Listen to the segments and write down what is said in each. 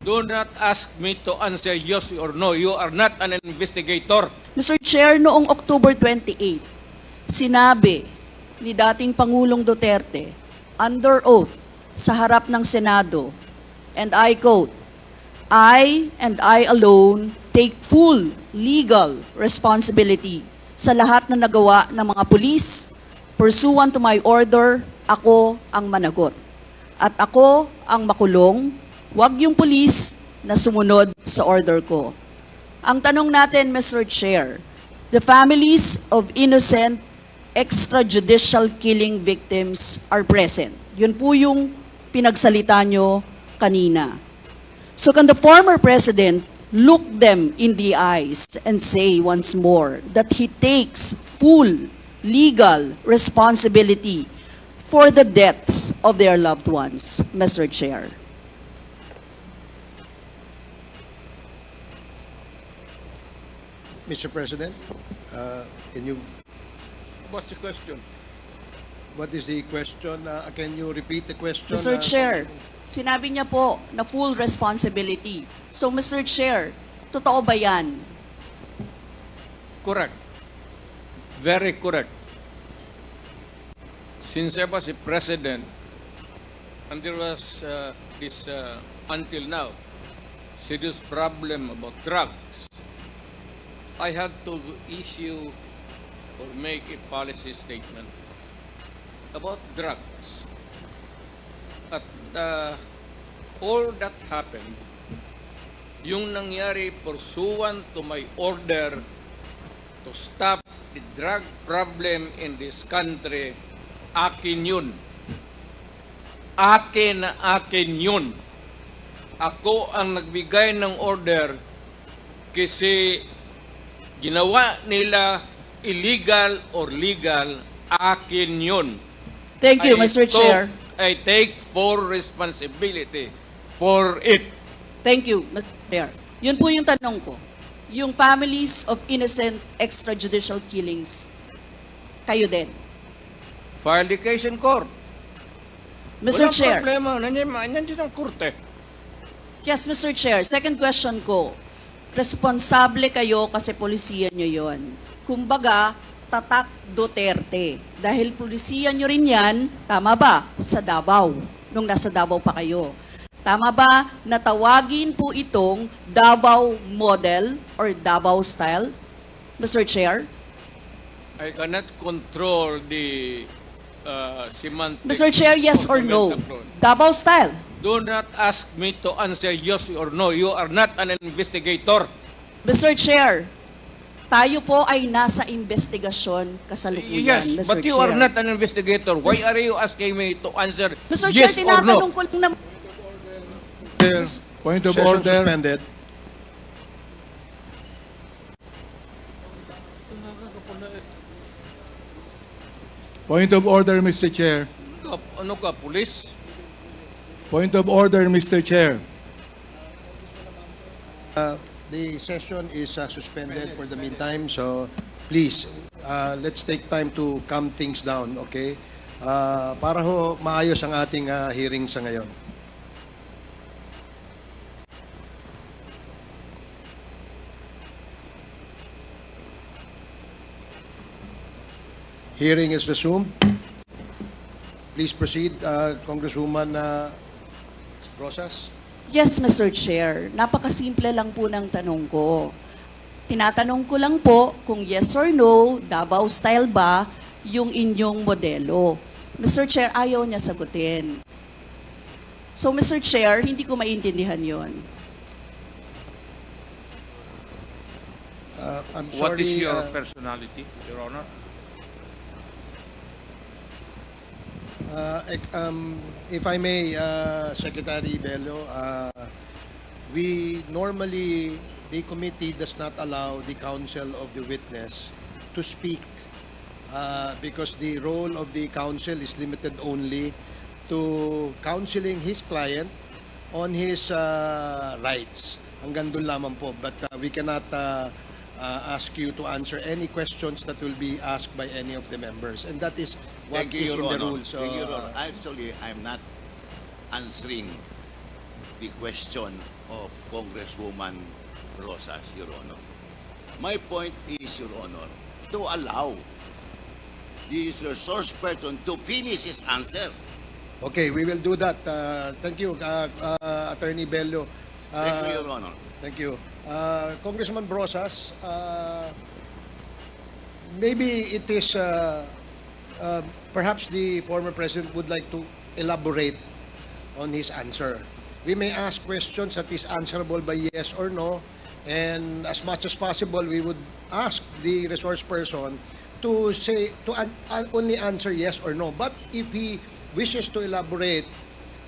Do not ask me to answer yes or no. You are not an investigator. Mr. Chair, noong October 28, sinabi ni dating Pangulong Duterte under oath sa harap ng Senado, and I quote, I and I alone take full legal responsibility sa lahat na nagawa ng mga pulis. Pursuant to my order, ako ang managot. At ako ang makulong, wag yung pulis na sumunod sa order ko. Ang tanong natin, Mr. Chair, the families of innocent extrajudicial killing victims are present. Yun po yung pinagsalita nyo kanina. So can the former president look them in the eyes and say once more that he takes full legal responsibility for the deaths of their loved ones, Mr. Chair? Mr. President, can you, What's the question? what is the question? Can you repeat the question? Mr. Chair, sinabi niya po na full responsibility. So, Mr. Chair, totoo ba yan? Correct. Very correct. Since I was a president, and there was this, until now, serious problem about drugs, I had to issue or make a policy statement about drugs. At all that happened, yung nangyari pursuant to my order to stop the drug problem in this country, akin yun. Akin na akin yun. Ako ang nagbigay ng order kasi ginawa nila illegal or legal, akin yun. Thank you, Mr. Chair. I take full responsibility for it. Thank you, Mr. Chair. Yun po yung tanong ko. Yung families of innocent extrajudicial killings, kayo din. File the case in court. Mr. Walang Chair. problema. Nandiyan ang korte. Yes, Mr. Chair. Second question ko. Responsable kayo kasi polisiya nyo yon. Kumbaga, tatak Duterte. Dahil polisiya nyo rin yan, tama ba? Sa Davao. Nung nasa Davao pa kayo. Tama ba na tawagin po itong Davao model or Davao style? Mr. Chair? I cannot control the semantics. Mr. Chair, yes or of no? the approach. Davao style. Do not ask me to answer yes or no. You are not an investigator. Mr. Chair, tayo po ay nasa investigasyon kasalukuyan, Yes, Mr. but you Chair. are not an investigator. Why are you asking me to answer Mr. yes Chair, or tinatanong no? ko lang na... Chair, point of Session order. suspended. Point of order, Mr. Chair. Ano ka, police? Point of order, Mr. Chair. The session is suspended for the meantime, so please, let's take time to calm things down, okay? Para ho maayos ang ating hearing sa ngayon. Hearing is resumed. Please proceed, Congresswoman Rosas. Yes, Mr. Chair. Napakasimple lang po ng tanong ko. Tinatanong ko lang po kung yes or no, Davao style ba yung inyong modelo. Mr. Chair, ayaw niya sagutin. So, Mr. Chair, hindi ko maintindihan yon. I'm What sorry, is your personality, Your Honor? If I may, Secretary Bello, we normally, the committee does not allow the counsel of the witness to speak because the role of the counsel is limited only to counseling his client on his rights. Hanggang doon lamang po. But we cannot ask you to answer any questions that will be asked by any of the members. And that is what Thank you, is in Your the Honor. rules. Thank you, Your Honor. Actually, I'm not answering the question of Congresswoman Rosas, Your Honor. My point is, Your Honor, to allow the resource person to finish his answer. Okay, we will do that. Thank you, Attorney Bello. Thank you, Your Honor. Thank you. Congressman Brosas, maybe it is, perhaps the former president would like to elaborate on his answer. We may ask questions that is answerable by yes or no, and as much as possible, we would ask the resource person to say, only answer yes or no. But if he wishes to elaborate,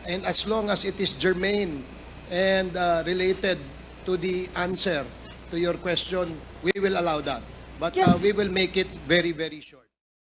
and as long as it is germane and related to the answer to your question, we will allow that. But Yes. we will make it very, very short.